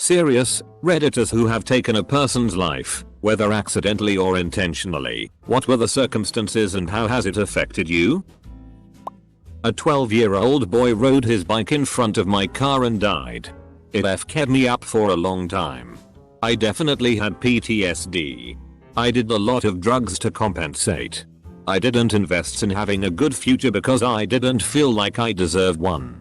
Serious, Redditors who have taken a person's life, whether accidentally or intentionally, what were the circumstances and how has it affected you? A 12-year-old boy rode his bike in front of my car and died. It kept me up for a long time. I definitely had PTSD. I did a lot of drugs to compensate. I didn't invest in having a good future because I didn't feel like I deserved one.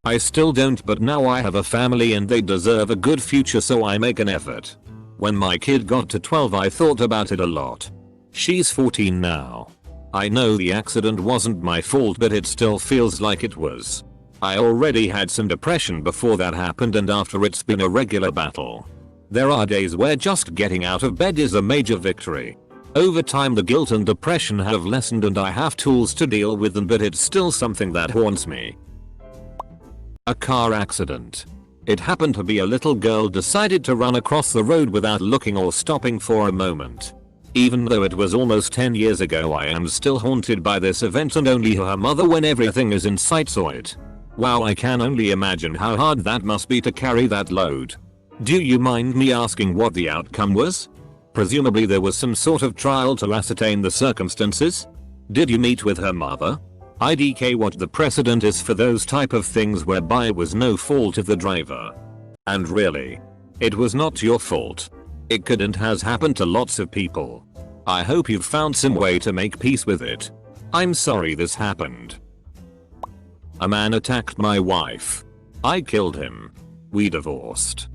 I still don't, but now I have a family and they deserve a good future, so I make an effort. When my kid got to 12 I thought about it a lot. She's 14 now. I know the accident wasn't my fault, but it still feels like it was. I already had some depression before that happened, and after it's been a regular battle. There are days where just getting out of bed is a major victory. Over time the guilt and depression have lessened and I have tools to deal with them, but it's still something that haunts me. A car accident. It happened to be a little girl decided to run across the road without looking or stopping for a moment. Even though it was almost 10 years ago, I am still haunted by this event, and only her mother, when everything is in sight, saw it. Wow, I can only imagine how hard that must be to carry that load. Do you mind me asking what the outcome was? Presumably there was some sort of trial to ascertain the circumstances? Did you meet with her mother? IDK, what the precedent is for those type of things whereby it was no fault of the driver. And really, it was not your fault. It could and has happened to lots of people. I hope you've found some way to make peace with it. I'm sorry this happened. A man attacked my wife. I killed him. We divorced.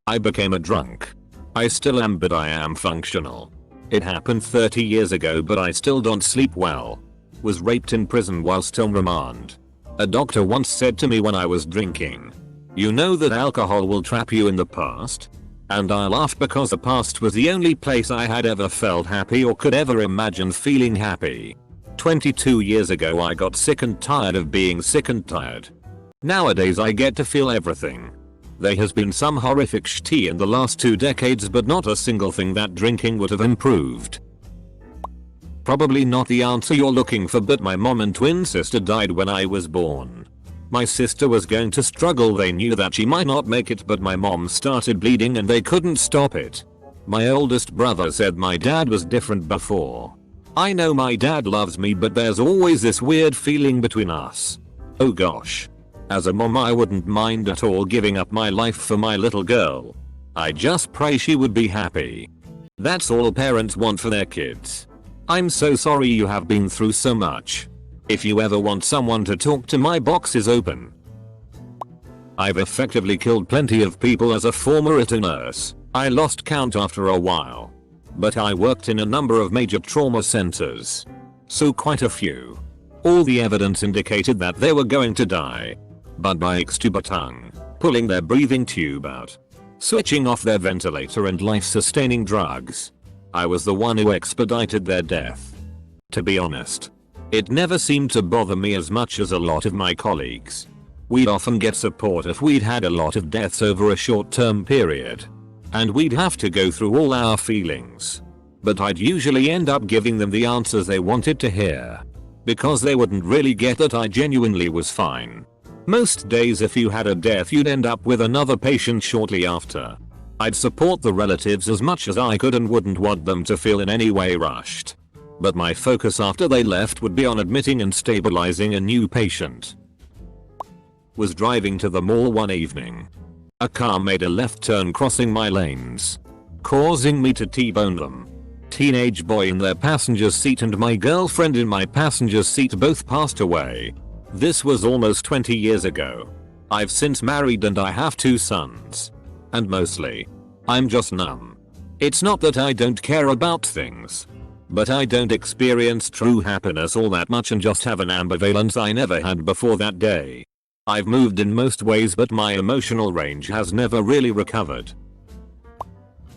I became a drunk. I still am, but I am functional. It happened 30 years ago, but I still don't sleep well. Was raped in prison while still remand. A doctor once said to me when I was drinking, "You know that alcohol will trap you in the past?" And I laughed because the past was the only place I had ever felt happy or could ever imagine feeling happy. 22 years ago I got sick and tired of being sick and tired. Nowadays I get to feel everything. There has been some horrific shit in the last 2 decades, but not a single thing that drinking would have improved. Probably not the answer you're looking for, but my mom and twin sister died when I was born. My sister was going to struggle. They knew that she might not make it, but my mom started bleeding and they couldn't stop it. My oldest brother said my dad was different before. I know my dad loves me, but there's always this weird feeling between us. Oh gosh. As a mom, I wouldn't mind at all giving up my life for my little girl. I just pray she would be happy. That's all parents want for their kids. I'm so sorry you have been through so much. If you ever want someone to talk to, my box is open. I've effectively killed plenty of people as a former nurse. I lost count after a while. But I worked in a number of major trauma centers. So quite a few. All the evidence indicated that they were going to die. But by extubating, pulling their breathing tube out, switching off their ventilator and life-sustaining drugs, I was the one who expedited their death. To be honest, it never seemed to bother me as much as a lot of my colleagues. We'd often get support if we'd had a lot of deaths over a short-term period. And we'd have to go through all our feelings. But I'd usually end up giving them the answers they wanted to hear. Because they wouldn't really get that I genuinely was fine. Most days if you had a death you'd end up with another patient shortly after. I'd support the relatives as much as I could and wouldn't want them to feel in any way rushed. But my focus after they left would be on admitting and stabilizing a new patient. Was driving to the mall one evening. A car made a left turn crossing my lanes, causing me to T-bone them. Teenage boy in their passenger seat and my girlfriend in my passenger seat both passed away. This was almost 20 years ago. I've since married and I have 2 sons. And mostly, I'm just numb. It's not that I don't care about things, but I don't experience true happiness all that much and just have an ambivalence I never had before that day. I've moved in most ways, but my emotional range has never really recovered.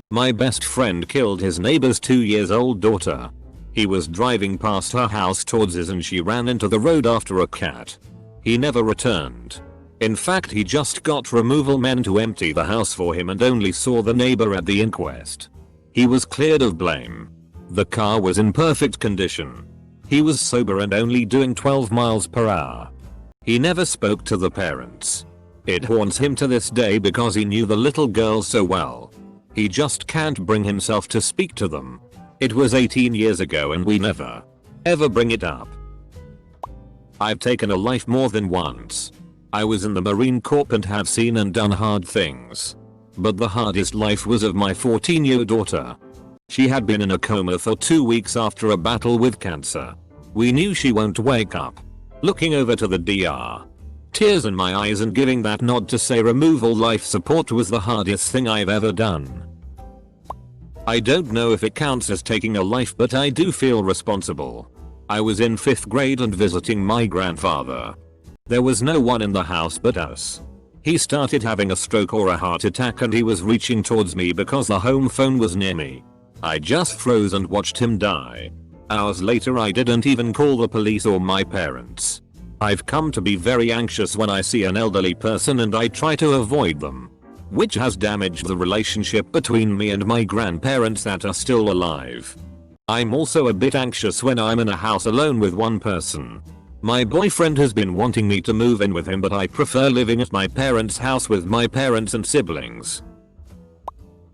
My best friend killed his neighbor's 2-year-old daughter. He was driving past her house towards us and she ran into the road after a cat. He never returned. In fact, he just got removal men to empty the house for him and only saw the neighbor at the inquest. He was cleared of blame. The car was in perfect condition. He was sober and only doing 12 miles per hour. He never spoke to the parents. It haunts him to this day because he knew the little girls so well. He just can't bring himself to speak to them. It was 18 years ago and we never, ever bring it up. I've taken a life more than once. I was in the Marine Corps and have seen and done hard things. But the hardest life was of my 14-year daughter. She had been in a coma for 2 weeks after a battle with cancer. We knew she won't wake up. Looking over to the DR. Tears in my eyes and giving that nod to say remove all life support was the hardest thing I've ever done. I don't know if it counts as taking a life, but I do feel responsible. I was in 5th grade and visiting my grandfather. There was no one in the house but us. He started having a stroke or a heart attack and he was reaching towards me because the home phone was near me. I just froze and watched him die. Hours later I didn't even call the police or my parents. I've come to be very anxious when I see an elderly person and I try to avoid them, which has damaged the relationship between me and my grandparents that are still alive. I'm also a bit anxious when I'm in a house alone with one person. My boyfriend has been wanting me to move in with him, but I prefer living at my parents' house with my parents and siblings.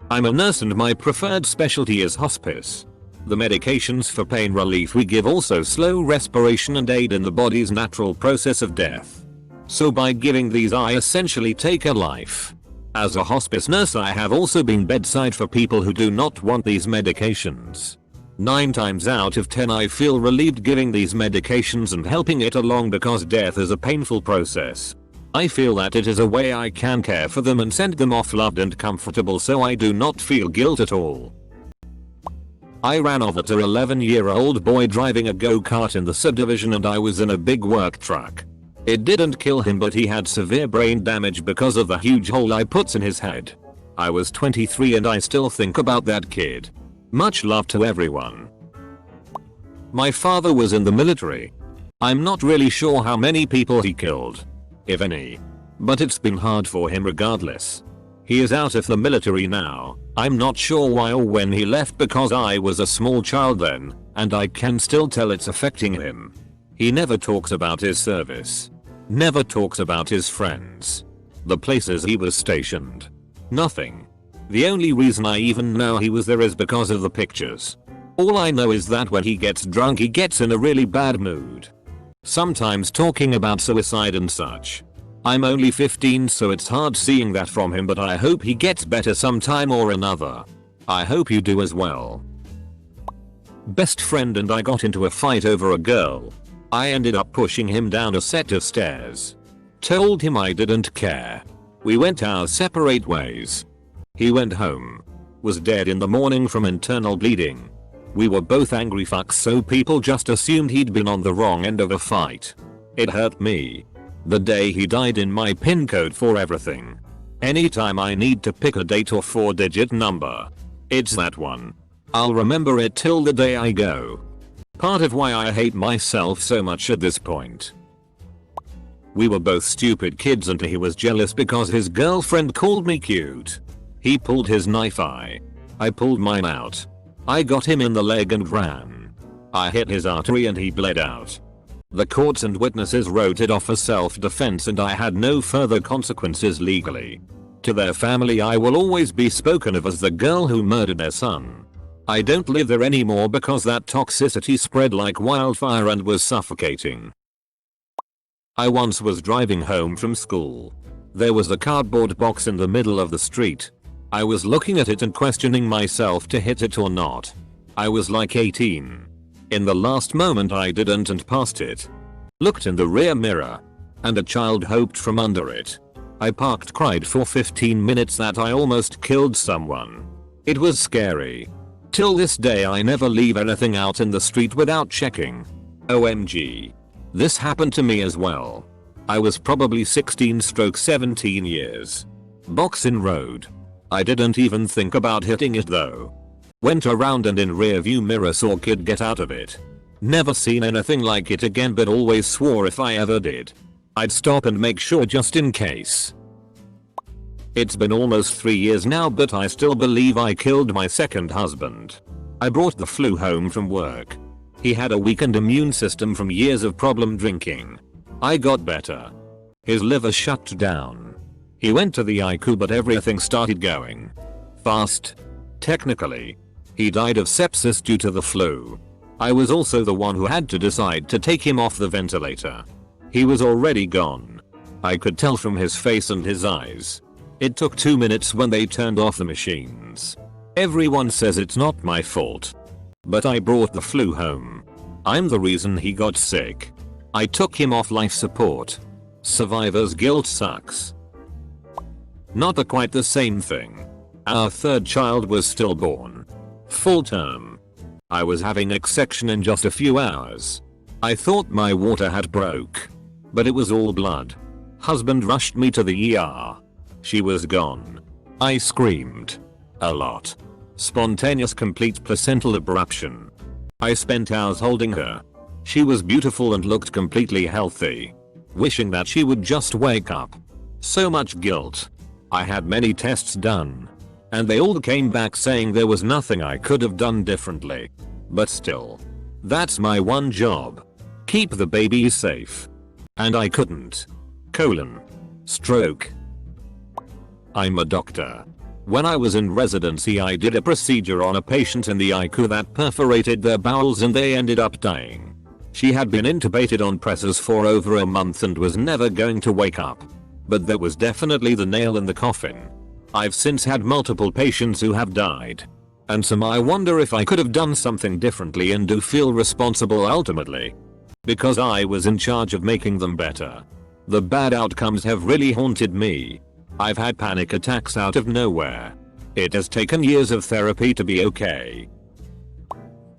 I'm a nurse and my preferred specialty is hospice. The medications for pain relief we give also slow respiration and aid in the body's natural process of death. So by giving these I essentially take a life. As a hospice nurse I have also been bedside for people who do not want these medications. 9 times out of 10 I feel relieved giving these medications and helping it along because death is a painful process. I feel that it is a way I can care for them and send them off loved and comfortable, so I do not feel guilt at all. I ran over to 11-year-old boy driving a go-kart in the subdivision and I was in a big work truck. It didn't kill him, but he had severe brain damage because of the huge hole I put in his head. I was 23 and I still think about that kid. Much love to everyone. My father was in the military. I'm not really sure how many people he killed, if any, but it's been hard for him regardless. He is out of the military now. I'm not sure why or when he left because I was a small child then, and I can still tell it's affecting him. He never talks about his service. Never talks about his friends. The places he was stationed. Nothing. The only reason I even know he was there is because of the pictures. All I know is that when he gets drunk he gets in a really bad mood. Sometimes talking about suicide and such. I'm only 15 so it's hard seeing that from him, but I hope he gets better sometime or another. I hope you do as well. Best friend and I got into a fight over a girl. I ended up pushing him down a set of stairs. Told him I didn't care. We went our separate ways. He went home. Was dead in the morning from internal bleeding. We were both angry fucks, so people just assumed he'd been on the wrong end of a fight. It hurt me. The day he died in my pin code for everything. Anytime I need to pick a date or 4-digit number, it's that one. I'll remember it till the day I go. Part of why I hate myself so much at this point. We were both stupid kids and he was jealous because his girlfriend called me cute. He pulled his knife, I pulled mine out. I got him in the leg and ran. I hit his artery and he bled out. The courts and witnesses wrote it off as self-defense and I had no further consequences legally. To their family I will always be spoken of as the girl who murdered their son. I don't live there anymore because that toxicity spread like wildfire and was suffocating. I once was driving home from school. There was a cardboard box in the middle of the street. I was looking at it and questioning myself to hit it or not. I was like 18. In the last moment I didn't and passed it. Looked in the rear mirror. And a child hoped from under it. I parked, cried for 15 minutes that I almost killed someone. It was scary. Till this day I never leave anything out in the street without checking. OMG. This happened to me as well. I was probably 16/17 years. Box in road. I didn't even think about hitting it though. Went around and in rear view mirror saw kid get out of it. Never seen anything like it again, but always swore if I ever did, I'd stop and make sure just in case. It's been almost 3 years now, but I still believe I killed my second husband. I brought the flu home from work. He had a weakened immune system from years of problem drinking. I got better. His liver shut down. He went to the ICU but everything started going fast. Technically, he died of sepsis due to the flu. I was also the one who had to decide to take him off the ventilator. He was already gone. I could tell from his face and his eyes. It took 2 minutes when they turned off the machines. Everyone says it's not my fault. But I brought the flu home. I'm the reason he got sick. I took him off life support. Survivor's guilt sucks. Not quite the same thing. Our third child was stillborn. Full term. I was having exsection in just a few hours. I thought my water had broke. But it was all blood. Husband rushed me to the ER. She was gone. I screamed. A lot. Spontaneous complete placental abruption. I spent hours holding her. She was beautiful and looked completely healthy. Wishing that she would just wake up. So much guilt. I had many tests done. And they all came back saying there was nothing I could have done differently. But still. That's my one job. Keep the baby safe. And I couldn't. Stroke. I'm a doctor. When I was in residency I did a procedure on a patient in the ICU that perforated their bowels and they ended up dying. She had been intubated on pressors for over a month and was never going to wake up. But that was definitely the nail in the coffin. I've since had multiple patients who have died. And some I wonder if I could have done something differently and do feel responsible ultimately. Because I was in charge of making them better. The bad outcomes have really haunted me. I've had panic attacks out of nowhere. It has taken years of therapy to be okay.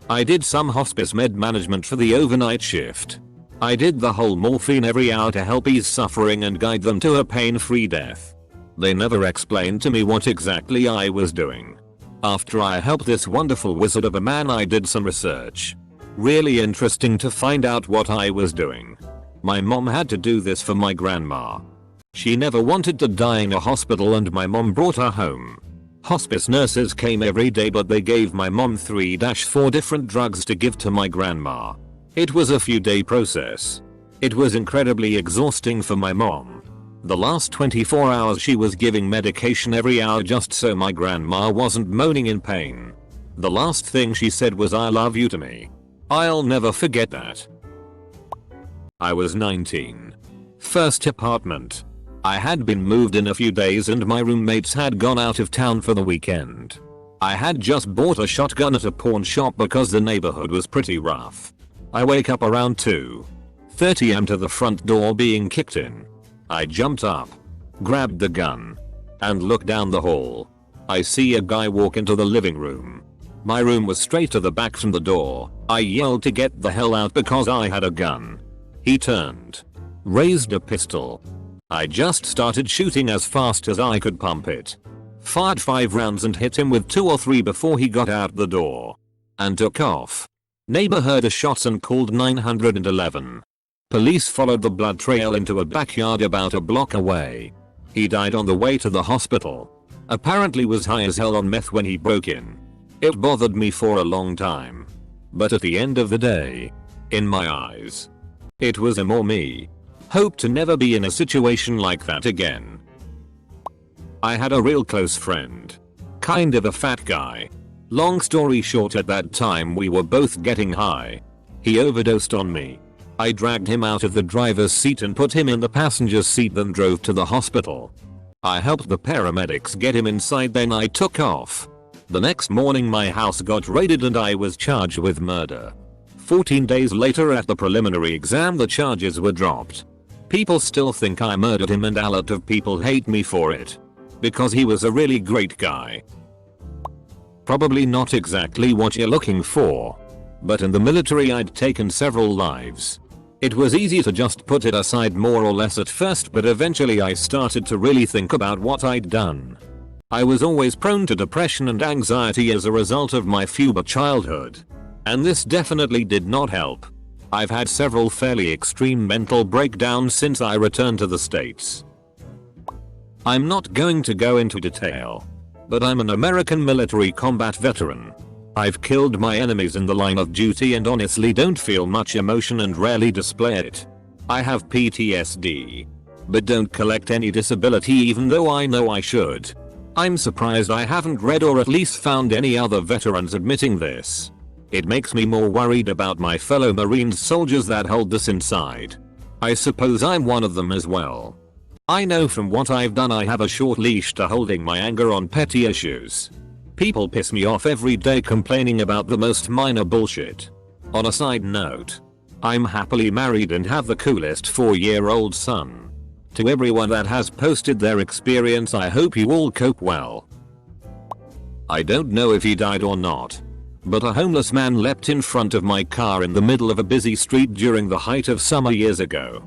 I did some hospice med management for the overnight shift. I did the whole morphine every hour to help ease suffering and guide them to a pain-free death. They never explained to me what exactly I was doing. After I helped this wonderful wizard of a man I did some research. Really interesting to find out what I was doing. My mom had to do this for my grandma. She never wanted to die in a hospital and my mom brought her home. Hospice nurses came every day but they gave my mom 3-4 different drugs to give to my grandma. It was a few day process. It was incredibly exhausting for my mom. The last 24 hours she was giving medication every hour just so my grandma wasn't moaning in pain. The last thing she said was "I love you" to me. I'll never forget that. I was 19. First apartment. I had been moved in a few days and my roommates had gone out of town for the weekend. I had just bought a shotgun at a pawn shop because the neighborhood was pretty rough. I wake up around 2:30 am to the front door being kicked in. I jumped up, grabbed the gun, and looked down the hall. I see a guy walk into the living room. My room was straight to the back from the door. I yelled to get the hell out because I had a gun. He turned, raised a pistol. I just started shooting as fast as I could pump it. Fired 5 rounds and hit him with 2 or 3 before he got out the door. And took off. Neighbor heard the shots and called 911. Police followed the blood trail into a backyard about a block away. He died on the way to the hospital. Apparently was high as hell on meth when he broke in. It bothered me for a long time. But at the end of the day, in my eyes, it was him or me. Hope to never be in a situation like that again. I had a real close friend. Kind of a fat guy. Long story short, at that time we were both getting high. He overdosed on me. I dragged him out of the driver's seat and put him in the passenger's seat, then drove to the hospital. I helped the paramedics get him inside, then I took off. The next morning my house got raided and I was charged with murder. 14 days later at the preliminary exam the charges were dropped. People still think I murdered him and a lot of people hate me for it. Because he was a really great guy. Probably not exactly what you're looking for. But in the military I'd taken several lives. It was easy to just put it aside more or less at first, but eventually I started to really think about what I'd done. I was always prone to depression and anxiety as a result of my FUBA childhood. And this definitely did not help. I've had several fairly extreme mental breakdowns since I returned to the States. I'm not going to go into detail. But I'm an American military combat veteran. I've killed my enemies in the line of duty and honestly don't feel much emotion and rarely display it. I have PTSD. but don't collect any disability even though I know I should. I'm surprised I haven't read or at least found any other veterans admitting this. It makes me more worried about my fellow Marines soldiers that hold this inside. I suppose I'm one of them as well. I know from what I've done I have a short leash to holding my anger on petty issues. People piss me off every day complaining about the most minor bullshit. On a side note, I'm happily married and have the coolest 4-year-old son. To everyone that has posted their experience, I hope you all cope well. I don't know if he died or not, but a homeless man leapt in front of my car in the middle of a busy street during the height of summer years ago.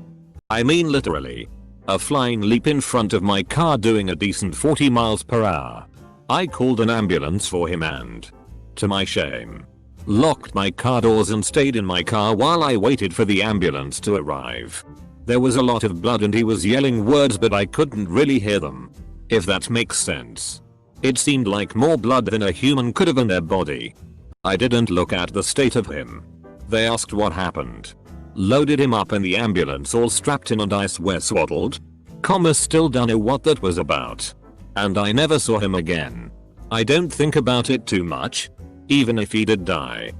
I mean literally. A flying leap in front of my car doing a decent 40 miles per hour. I called an ambulance for him and, to my shame, locked my car doors and stayed in my car while I waited for the ambulance to arrive. There was a lot of blood and he was yelling words but I couldn't really hear them. If that makes sense. It seemed like more blood than a human could have in their body. I didn't look at the state of him. They asked what happened. Loaded him up in the ambulance all strapped in and I swear swaddled. Still don't know what that was about. And I never saw him again. I don't think about it too much. Even if he did die.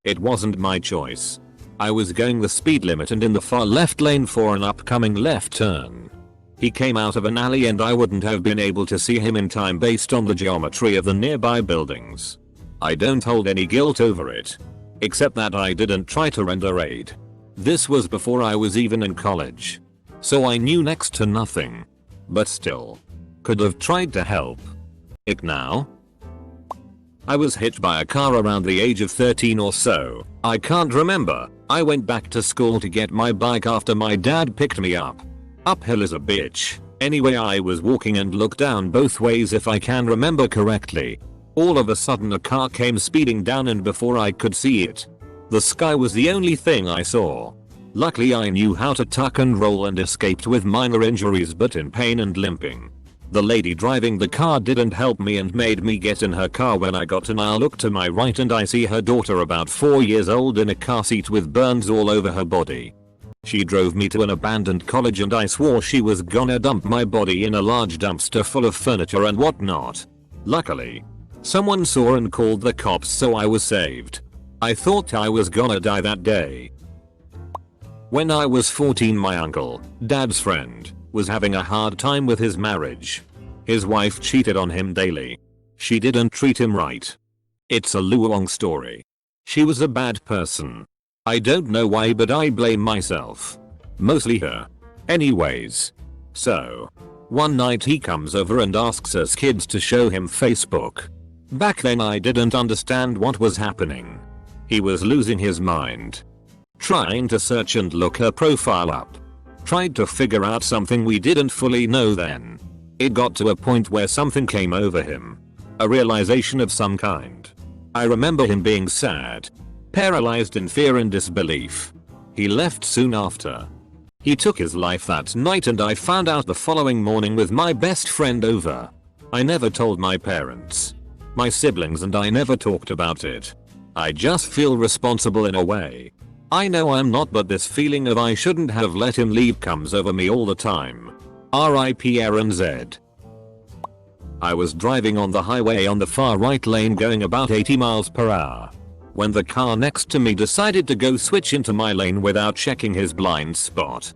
It wasn't my choice. I was going the speed limit and in the far left lane for an upcoming left turn. He came out of an alley and I wouldn't have been able to see him in time based on the geometry of the nearby buildings. I don't hold any guilt over it. Except that I didn't try to render aid. This was before I was even in college. So I knew next to nothing. But still. Could have tried to help. Ick now? I was hit by a car around the age of 13 or so. I can't remember. I went back to school to get my bike after my dad picked me up. Uphill is a bitch. Anyway, I was walking and looked down both ways if I can remember correctly. All of a sudden a car came speeding down and before I could see it, the sky was the only thing I saw. Luckily I knew how to tuck and roll and escaped with minor injuries but in pain and limping. The lady driving the car didn't help me and made me get in her car. When I got in I look to my right and I see her daughter about 4 years old in a car seat with burns all over her body. She drove me to an abandoned college and I swore she was gonna dump my body in a large dumpster full of furniture and whatnot. Luckily, someone saw and called the cops so I was saved. I thought I was gonna die that day. When I was 14 my uncle, dad's friend, was having a hard time with his marriage. His wife cheated on him daily. She didn't treat him right. It's a long story. She was a bad person. I don't know why but I blame myself. Mostly her. Anyways. So. One night he comes over and asks us kids to show him Facebook. Back then I didn't understand what was happening. He was losing his mind. Trying to search and look her profile up. Tried to figure out something we didn't fully know then. It got to a point where something came over him. A realization of some kind. I remember him being sad. Paralyzed in fear and disbelief. He left soon after. He took his life that night and I found out the following morning with my best friend over. I never told my parents. My siblings and I never talked about it. I just feel responsible in a way. I know I'm not but this feeling of I shouldn't have let him leave comes over me all the time. R.I.P. Aaron Z. I was driving on the highway on the far right lane going about 80 miles per hour. When the car next to me decided to go switch into my lane without checking his blind spot.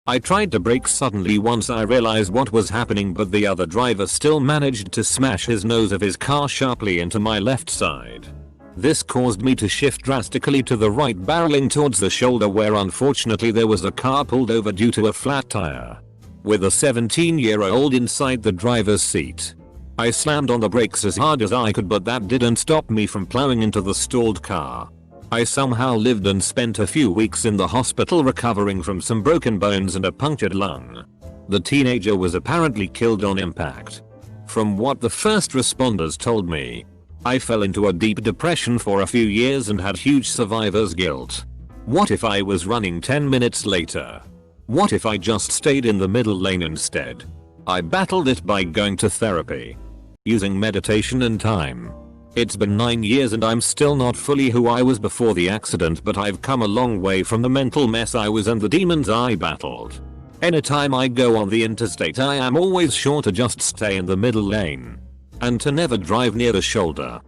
I tried to brake suddenly once I realized what was happening but the other driver still managed to smash his nose of his car sharply into my left side. This caused me to shift drastically to the right barreling towards the shoulder where unfortunately there was a car pulled over due to a flat tire. With a 17-year-old inside the driver's seat. I slammed on the brakes as hard as I could but that didn't stop me from plowing into the stalled car. I somehow lived and spent a few weeks in the hospital recovering from some broken bones and a punctured lung. The teenager was apparently killed on impact. From what the first responders told me, I fell into a deep depression for a few years and had huge survivor's guilt. What if I was running 10 minutes later? What if I just stayed in the middle lane instead? I battled it by going to therapy. Using meditation and time. It's been 9 years and I'm still not fully who I was before the accident but I've come a long way from the mental mess I was and the demons I battled. Anytime I go on the interstate I am always sure to just stay in the middle lane. And to never drive near the shoulder.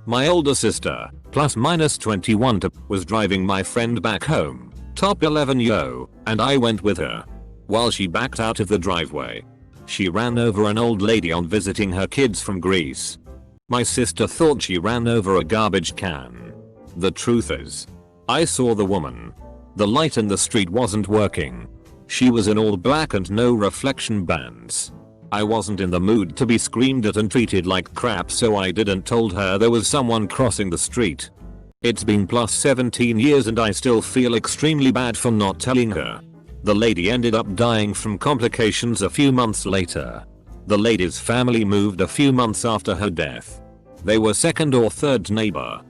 My older sister, plus minus 21 was driving my friend back home, top 11 yo, and I went with her. While she backed out of the driveway, she ran over an old lady on visiting her kids from Greece. My sister thought she ran over a garbage can. The truth is, I saw the woman. The light in the street wasn't working. She was in all black and no reflection bands. I wasn't in the mood to be screamed at and treated like crap, so I didn't told her there was someone crossing the street. It's been plus 17 years and I still feel extremely bad for not telling her. The lady ended up dying from complications a few months later. The lady's family moved a few months after her death. They were second or third neighbor.